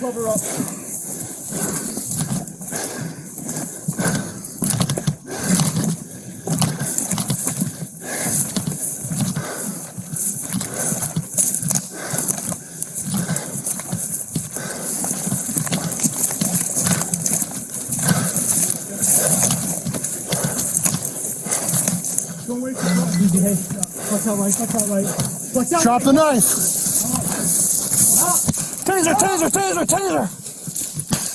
cover up. Don't wait for it. Easy, hey. Watch out, right. Watch out, right. Watch out. Drop the knife. Taser, taser, taser, taser.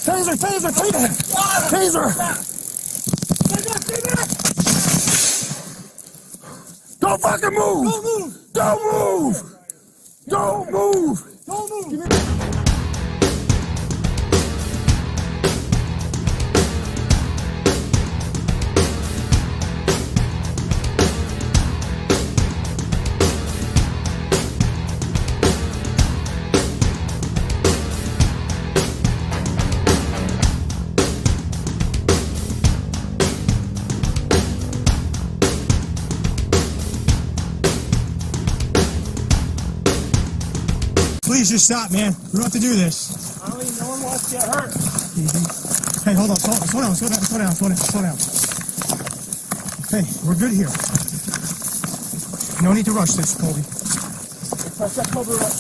Taser, taser, taser. Taser. Don't fucking move. Don't move. Don't move. Don't move. Don't move. Give me Please just stop, man. We don't have to do this. No one wants to get hurt. Easy. Hey, hold on. Slow down. Hey, we're good here. No need to rush this, Colby. Press that cover up.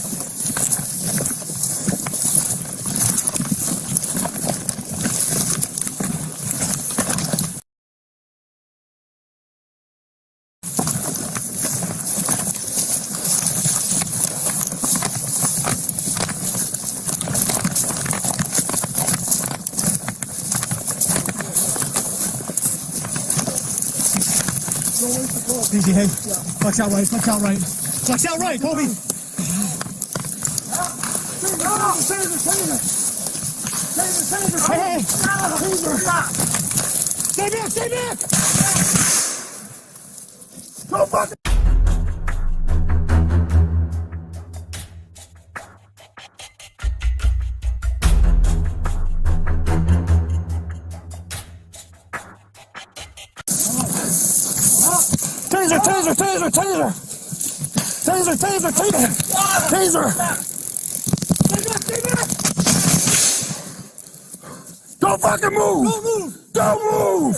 Easy, hey. Watch out right. Watch out right. Watch out right, Colby. Hey, hey. Stay back, stay back. Go fucking. Taser, taser, taser, taser! Taser, taser, taser! Taser! Don't fucking move! Don't move. Don't move!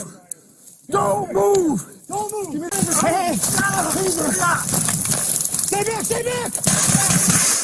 Don't move! Don't move. Give me taser! Hey! Taser! Stay back, stay back.